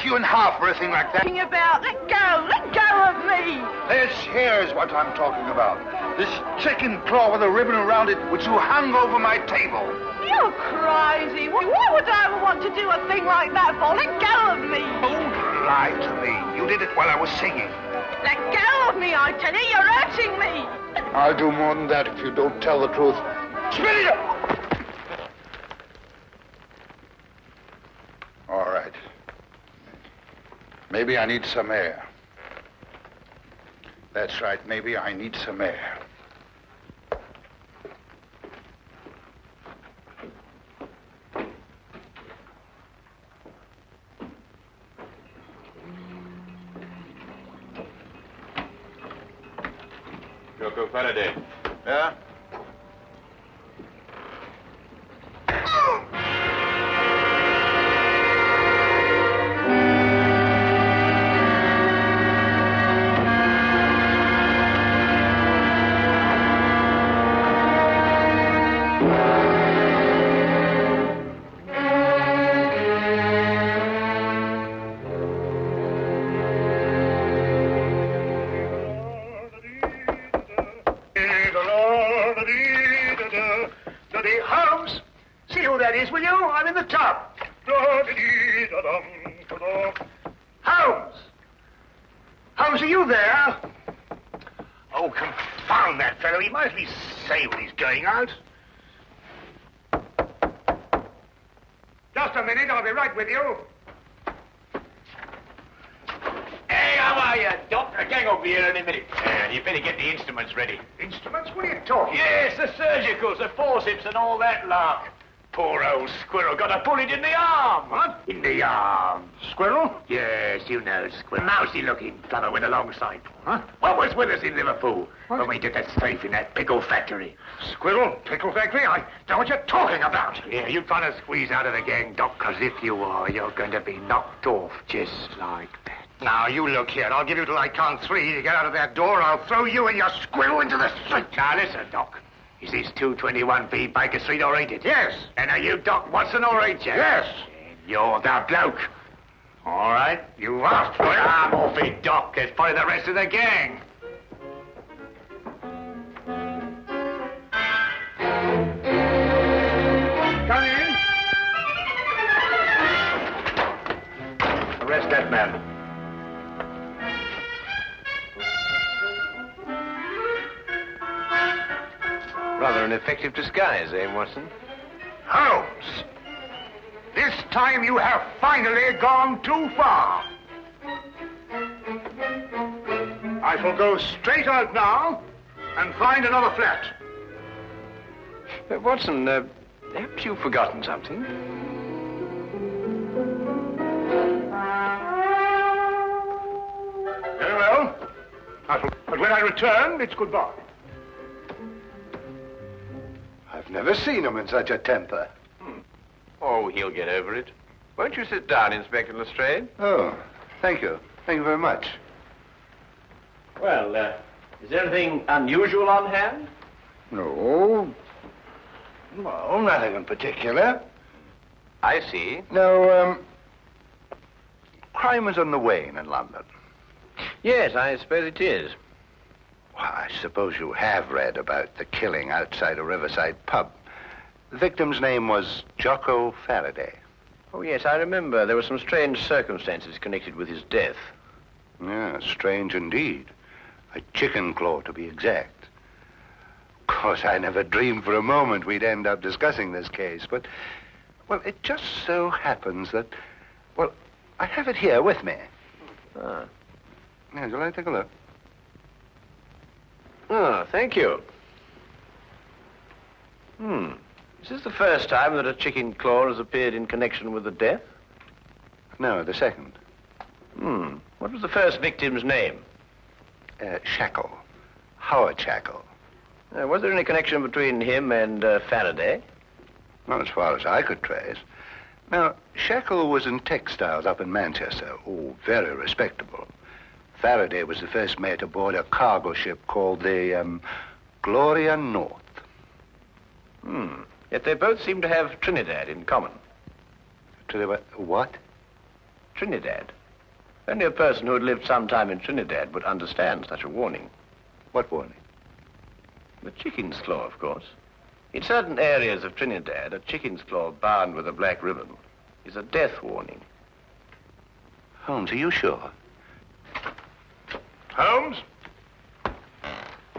you in half for a thing like that. Talking about? Let go of me. Here's what I'm talking about. This chicken claw with a ribbon around it, which you hung over my table. You're crazy. Why would I ever want to do a thing like that for? Let go of me. Don't lie to me. You did it while I was singing. Let go of me, I tell you. You're hurting me. I'll do more than that if you don't tell the truth. Spit it up! All right. Maybe I need some air. That's right. Maybe I need some air. Dr. Faraday. Yeah? Holmes, see who that is, will you? I'm in the tub. Holmes! Holmes, are you there? Oh, confound that fellow. He might at least say when he's going out. Just a minute, I'll be right with you. Hey, how are you, Doctor? Gang over here in a minute. You better get the instruments ready. Instruments? What are you talking Yes, the surgicals, the forceps and all that lark. Poor old squirrel got a bullet in the arm. What? In the arm. Squirrel? Yes, you know, squirrel. Mousy-looking fellow went alongside. Huh? What was with us in Liverpool when we did that strafe in that pickle factory? Squirrel? Pickle factory? I know what you're talking about. Yeah, you're trying to squeeze out of the gang, Doc, because if you are, you're going to be knocked off just like that. Now, you look here. I'll give you till I count 3 to get out of that door. I'll throw you and your squirrel into the street. Now, listen, Doc. Is this 221B Baker Street or ain't it? Yes. And are you Doc Watson or ain't you? Yes. And you're the bloke. All right. You asked for it. I'm off it, Doc. There's probably the rest of the gang. Come in. Arrest that man. Rather an effective disguise, eh, Watson? Holmes, this time you have finally gone too far. I shall go straight out now and find another flat. Watson, perhaps you've forgotten something. Very well. But when I return, it's goodbye. I've never seen him in such a temper. Oh, he'll get over it. Won't you sit down, Inspector Lestrade? Oh, thank you. Thank you very much. Well, is there anything unusual on hand? No. Well, nothing in particular. I see. No, crime is on the wane in London. Yes, I suppose it is. Well, I suppose you have read about the killing outside a riverside pub. The victim's name was Jocko Faraday. Oh, yes, I remember. There were some strange circumstances connected with his death. Yeah, strange indeed. A chicken claw, to be exact. Of course, I never dreamed for a moment we'd end up discussing this case, but, well, it just so happens that, well, I have it here with me. Ah. Yeah, shall I take a look? Oh, thank you. Is this the first time that a chicken claw has appeared in connection with the death? No, the second. What was the first victim's name? Shackle. Howard Shackle. Was there any connection between him and Faraday? Not as far as I could trace. Now, Shackle was in textiles up in Manchester. Oh, very respectable. Faraday was the first mate aboard a cargo ship called the, Gloria North. Yet they both seem to have Trinidad in common. What? Trinidad. Only a person who had lived some time in Trinidad would understand such a warning. What warning? The chicken's claw, of course. In certain areas of Trinidad, a chicken's claw bound with a black ribbon is a death warning. Holmes, are you sure? Holmes?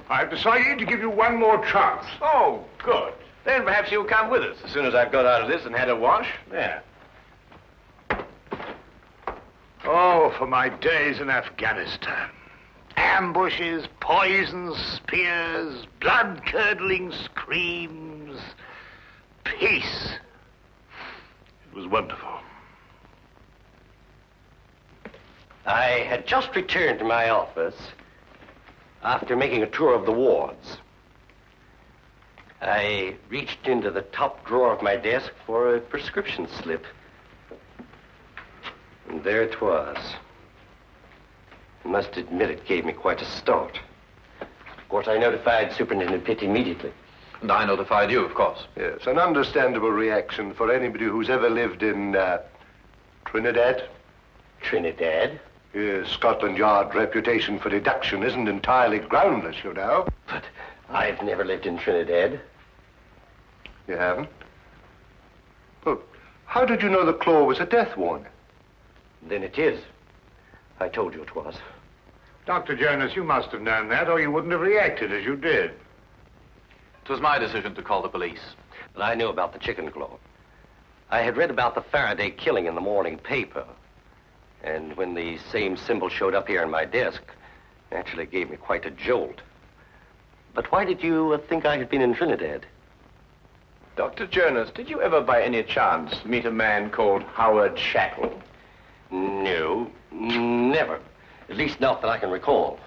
I've decided to give you one more chance. Oh, good. Then perhaps you'll come with us as soon as I've got out of this and had a wash. There. Oh, for my days in Afghanistan. Ambushes, poisons, spears, blood-curdling screams. Peace. It was wonderful. I had just returned to my office after making a tour of the wards. I reached into the top drawer of my desk for a prescription slip. And there it was. I must admit it gave me quite a start. Of course, I notified Superintendent Pitt immediately. And I notified you, of course. Yes, an understandable reaction for anybody who's ever lived in Trinidad. Trinidad? Yes, Scotland Yard's reputation for deduction isn't entirely groundless, you know. But I've never lived in Trinidad. You haven't? Well, how did you know the claw was a death warning? Then it is. I told you it was. Dr. Jonas, you must have known that, or you wouldn't have reacted as you did. It was my decision to call the police. But I knew about the chicken claw. I had read about the Faraday killing in the morning paper. And when the same symbol showed up here on my desk, it actually gave me quite a jolt. But why did you think I had been in Trinidad? Dr. Jonas, did you ever by any chance meet a man called Howard Shackle? No, never. At least not that I can recall.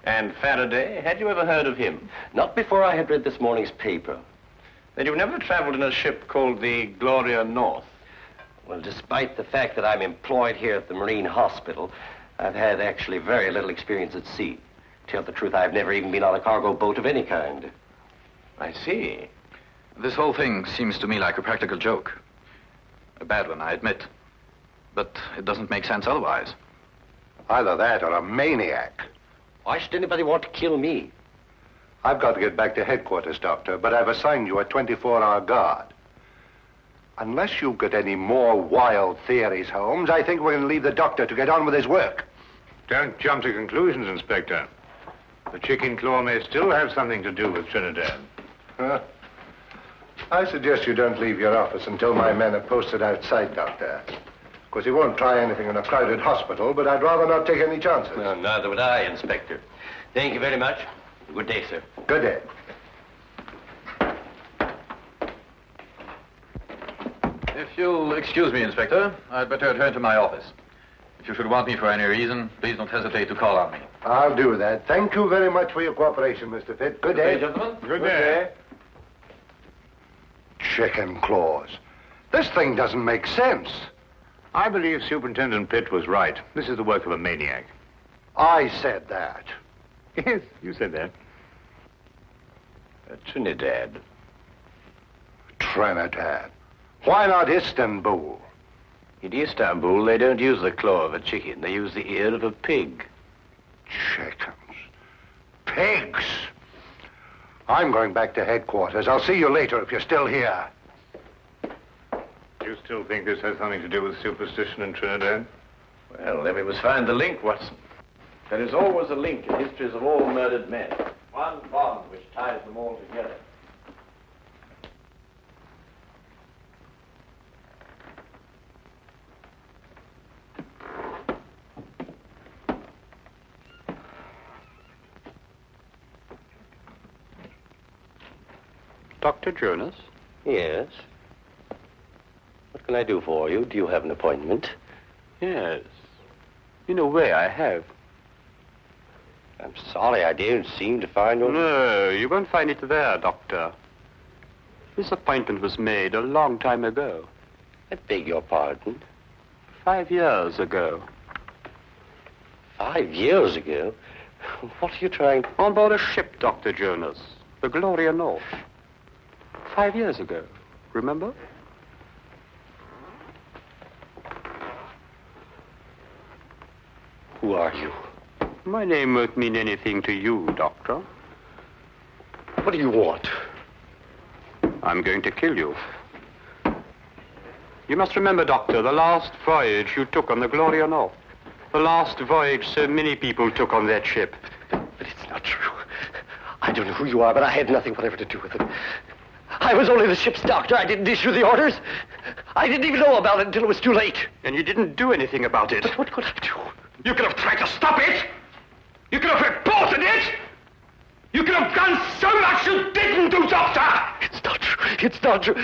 And Faraday, had you ever heard of him? Not before I had read this morning's paper. Then you never traveled in a ship called the Gloria North? Well, despite the fact that I'm employed here at the Marine Hospital, I've had actually very little experience at sea. To tell the truth, I've never even been on a cargo boat of any kind. I see. This whole thing seems to me like a practical joke. A bad one, I admit. But it doesn't make sense otherwise. Either that or a maniac. Why should anybody want to kill me? I've got to get back to headquarters, Doctor, but I've assigned you a 24-hour guard. Unless you've got any more wild theories, Holmes, I think we're going to leave the doctor to get on with his work. Don't jump to conclusions, Inspector. The chicken claw may still have something to do with Trinidad. Huh? I suggest you don't leave your office until my men are posted outside, Doctor. Of course, he won't try anything in a crowded hospital, but I'd rather not take any chances. Well, neither would I, Inspector. Thank you very much. Good day, sir. Good day. If you'll excuse me, Inspector, I'd better return to my office. If you should want me for any reason, please don't hesitate to call on me. I'll do that. Thank you very much for your cooperation, Mr. Pitt. Good day. gentlemen. Good day. Chicken claws. This thing doesn't make sense. I believe Superintendent Pitt was right. This is the work of a maniac. I said that. Yes, you said that. Trinidad. Trinidad. Why not Istanbul? In Istanbul, they don't use the claw of a chicken. They use the ear of a pig. Chickens. Pigs. I'm going back to headquarters. I'll see you later if you're still here. You still think this has something to do with superstition in Trinidad? Well, then we must find the link, Watson. There is always a link in histories of all murdered men. One bond which ties them all together. Dr. Jonas? Yes. What can I do for you? Do you have an appointment? Yes. In a way, I have. I'm sorry, I don't seem to find your... No, you won't find it there, Doctor. This appointment was made a long time ago. I beg your pardon. 5 years ago. 5 years ago? What are you trying... On board a ship, Dr. Jonas. The Gloria North. 5 years ago. Remember? Who are you? My name won't mean anything to you, Doctor. What do you want? I'm going to kill you. You must remember, Doctor, the last voyage you took on the Gloria North. The last voyage so many people took on that ship. But it's not true. I don't know who you are, but I had nothing whatever to do with it. I was only the ship's doctor. I didn't issue the orders. I didn't even know about it until it was too late. And you didn't do anything about it. But what could I do? You could have tried to stop it. You could have reported it. You could have done so much you didn't do, Doctor. It's not true. It's not true.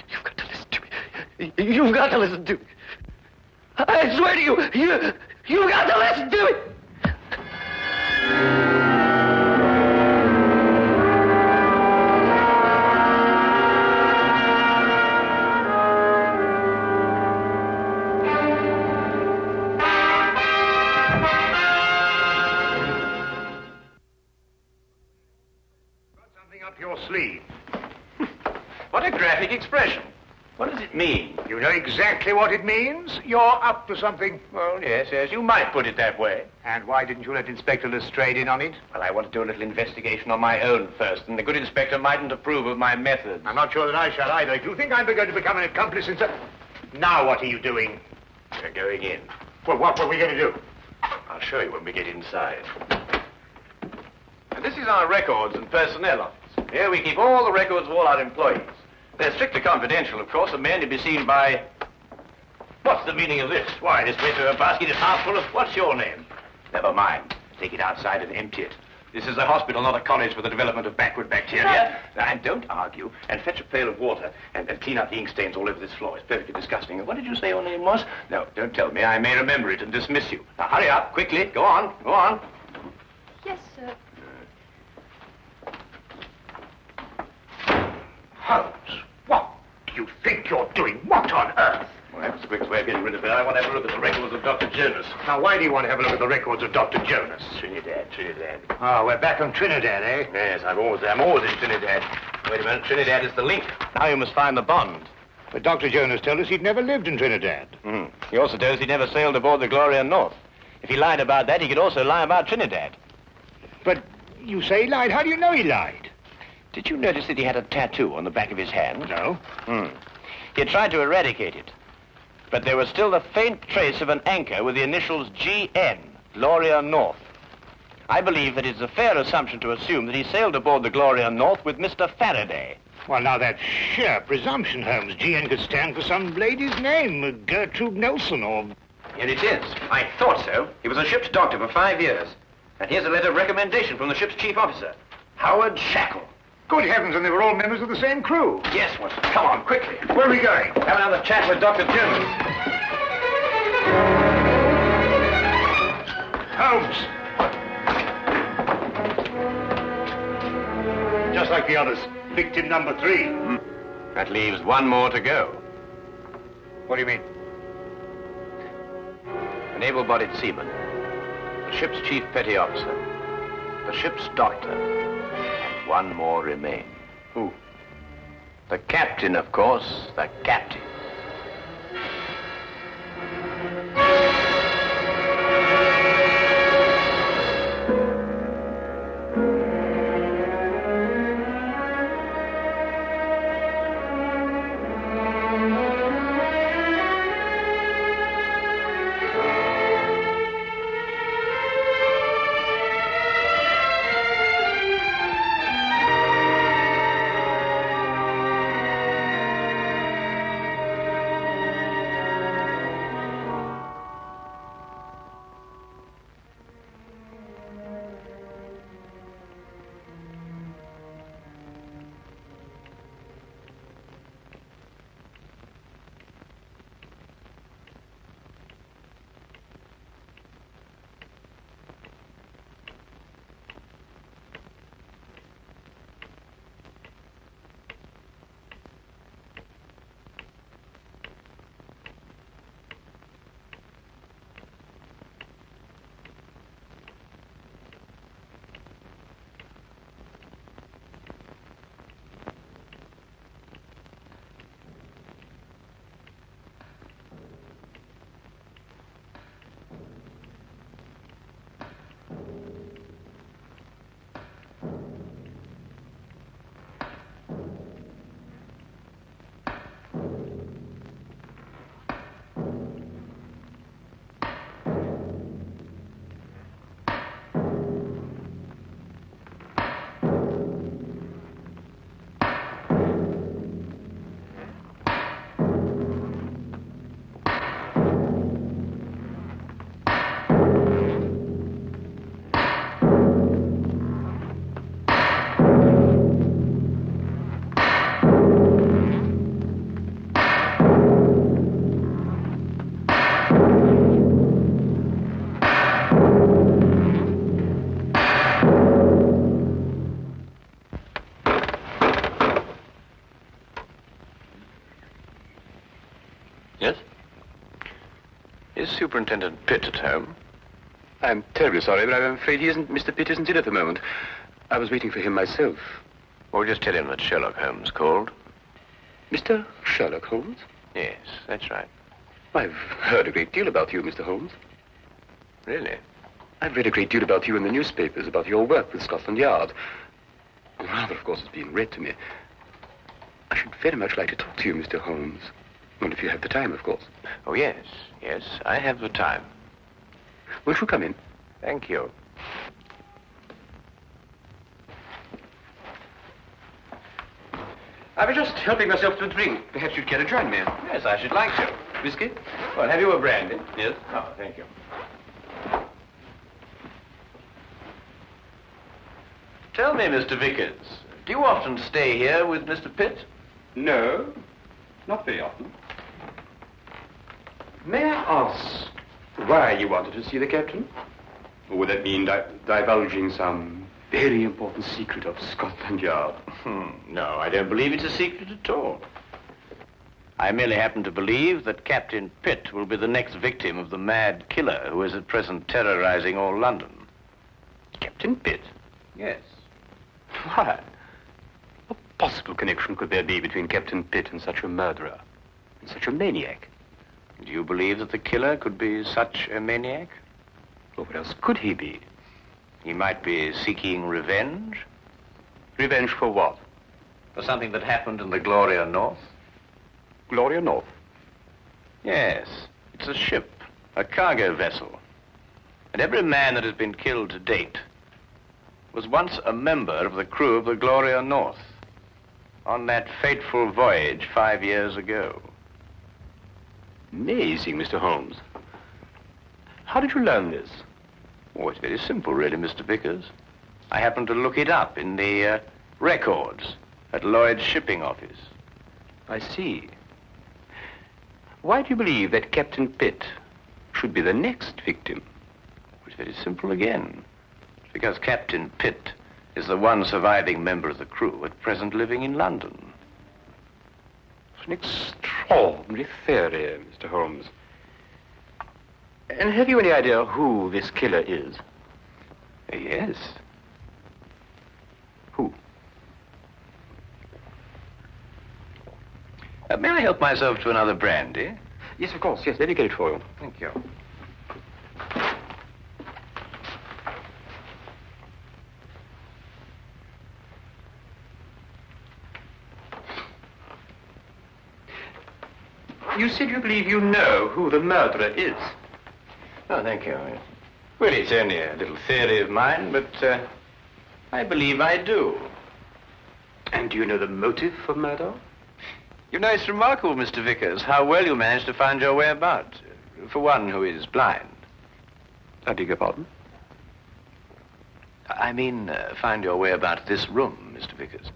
You've got to listen to me. You've got to listen to me. I swear to you, you've got to listen to me. Up your sleeve. What a graphic expression. What does it mean? You know exactly what it means. You're up to something. Well, yes, you might put it that way. And why didn't you let Inspector Lestrade in on it? Well, I want to do a little investigation on my own first, and the good inspector mightn't approve of my methods. I'm not sure that I shall either. If you think I'm going to become an accomplice in Now what are you doing? We're going in. Well, what were we going to do? I'll show you when we get inside. And this is our records and personnel office. Here we keep all the records of all our employees. They're strictly confidential, of course, and may only be seen by... What's the meaning of this? Why, this place of a basket is half full of... What's your name? Never mind. Take it outside and empty it. This is a hospital, not a college for the development of backward bacteria. And don't argue, and fetch a pail of water, and clean out the ink stains all over this floor. It's perfectly disgusting. And what did you say your name was? No, don't tell me. I may remember it and dismiss you. Now, hurry up, quickly. Go on, go on. Yes, sir. Holmes, what do you think you're doing? What on earth? Well, that's the quickest way of getting rid of her. I want to have a look at the records of Dr. Jonas. Now, why do you want to have a look at the records of Dr. Jonas? Trinidad. Oh, we're back on Trinidad, eh? Yes, I'm always in Trinidad. Wait a minute, Trinidad is the link. Now you must find the bond. But Dr. Jonas told us he'd never lived in Trinidad. He also told us he never sailed aboard the Gloria North. If he lied about that, he could also lie about Trinidad. But you say he lied. How do you know he lied? Did you notice that he had a tattoo on the back of his hand? No. He had tried to eradicate it. But there was still the faint trace of an anchor with the initials GN, Gloria North. I believe that it's a fair assumption to assume that he sailed aboard the Gloria North with Mr. Faraday. Well, now, that's sheer presumption, Holmes. GN could stand for some lady's name, Gertrude Nelson, or... Here it is. I thought so. He was a ship's doctor for 5 years. And here's a letter of recommendation from the ship's chief officer, Howard Shackle. Good heavens, and they were all members of the same crew. Yes, Watson. Come on, quickly. Where are we going? Have another chat with Dr. Jonas. Holmes! Just like the others. Victim number 3. That leaves one more to go. What do you mean? An able-bodied seaman, the ship's chief petty officer, the ship's doctor, and one more remain. Who? The captain, of course, the captain. Superintendent Pitt at home? I'm terribly sorry, but I'm afraid Mr. Pitt isn't in at the moment. I was waiting for him myself. Well, just tell him that Sherlock Holmes called. Mr. Sherlock Holmes? Yes, that's right. I've heard a great deal about you, Mr. Holmes. Really? I've read a great deal about you in the newspapers, about your work with Scotland Yard. Rather, of course, it's being read to me. I should very much like to talk to you, Mr. Holmes. Well, if you have the time, of course. Oh, yes, I have the time. Won't you come in? Thank you. I was just helping myself to a drink. Perhaps you'd care to join me. Yes, I should like to. Whiskey? Well, have you a brandy? Yes. Oh, thank you. Tell me, Mr. Vickers, do you often stay here with Mr. Pitt? No, not very often. May I ask why you wanted to see the captain? Or would that mean divulging some very important secret of Scotland Yard? No, I don't believe it's a secret at all. I merely happen to believe that Captain Pitt will be the next victim of the mad killer who is at present terrorizing all London. Captain Pitt? Yes. Why? What possible connection could there be between Captain Pitt and such a murderer, and such a maniac? Do you believe that the killer could be such a maniac? Well, what else could he be? He might be seeking revenge. Revenge for what? For something that happened in the Gloria North. Gloria North? Yes. It's a ship, a cargo vessel. And every man that has been killed to date was once a member of the crew of the Gloria North on that fateful voyage 5 years ago. Amazing, Mr. Holmes. How did you learn this? Oh, it's very simple, really, Mr. Vickers. I happened to look it up in the records at Lloyd's shipping office. I see. Why do you believe that Captain Pitt should be the next victim? It's very simple again. It's because Captain Pitt is the one surviving member of the crew at present living in London. It's an extraordinary theory, Mr. Holmes. And have you any idea who this killer is? Yes. Who? May I help myself to another brandy? Yes, of course. Yes, let me get it for you. Thank you. You said you believe you know who the murderer is. Oh, thank you. Well, it's only a little theory of mine, but I believe I do. And do you know the motive for murder? You know, it's remarkable, Mr. Vickers, how well you managed to find your way about, for one who is blind. I beg your pardon? I mean, find your way about this room, Mr. Vickers.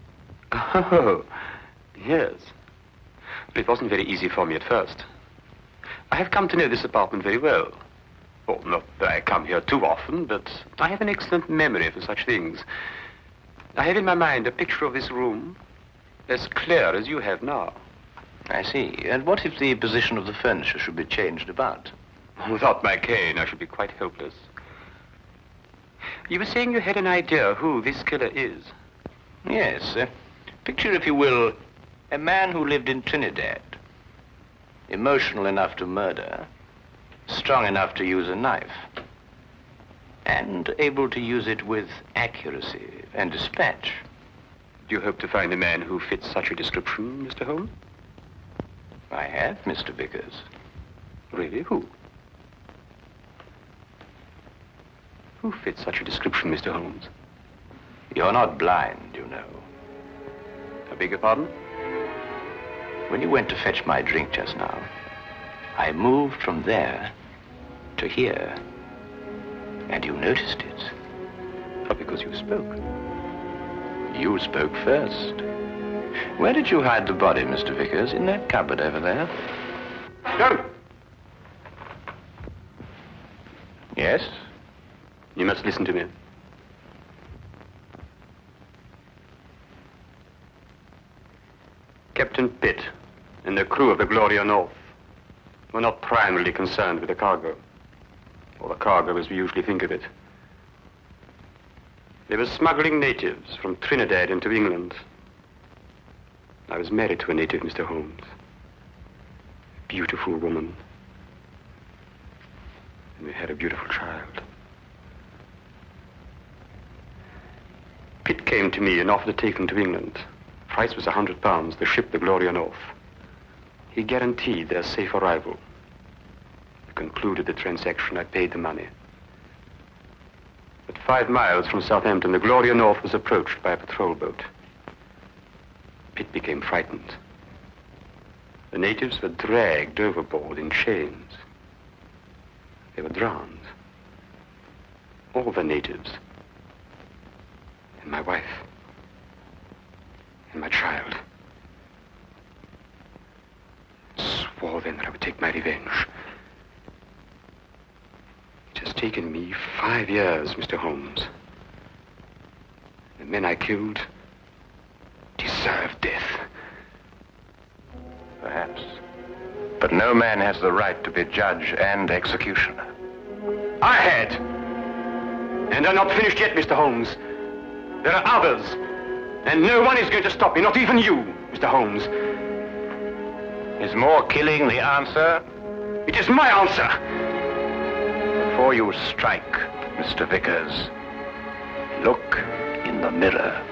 Oh, yes. But it wasn't very easy for me at first. I have come to know this apartment very well. Well, not that I come here too often, but I have an excellent memory for such things. I have in my mind a picture of this room as clear as you have now. I see. And what if the position of the furniture should be changed about? Without my cane, I should be quite helpless. You were saying you had an idea who this killer is. Yes. Picture, if you will, a man who lived in Trinidad. Emotional enough to murder, strong enough to use a knife, and able to use it with accuracy and dispatch. Do you hope to find a man who fits such a description, Mr. Holmes? I have, Mr. Vickers. Really? Who? Who fits such a description, Mr. Holmes? You're not blind, you know. I beg your pardon? When you went to fetch my drink just now, I moved from there to here, and you noticed it. Oh, because you spoke. You spoke first. Where did you hide the body, Mr. Vickers? In that cupboard over there? Go! Yes? You must listen to me. Captain Pitt and the crew of the Gloria North were not primarily concerned with the cargo, or the cargo as we usually think of it. They were smuggling natives from Trinidad into England. I was married to a native, Mr. Holmes. A beautiful woman. And we had a beautiful child. Pitt came to me and offered to take them to England. Price was £100, the ship the Gloria North. He guaranteed their safe arrival. I concluded the transaction. I paid the money. At 5 miles from Southampton, the Gloria North was approached by a patrol boat. Pitt became frightened. The natives were dragged overboard in chains. They were drowned. All the natives. And my wife. And my child. Swore then that I would take my revenge. It has taken me 5 years, Mr. Holmes. The men I killed deserved death. Perhaps. But no man has the right to be judge and executioner. I had. And I'm not finished yet, Mr. Holmes. There are others. And no one is going to stop me, not even you, Mr. Holmes. Is more killing the answer? It is my answer. Before you strike, Mr. Vickers, look in the mirror.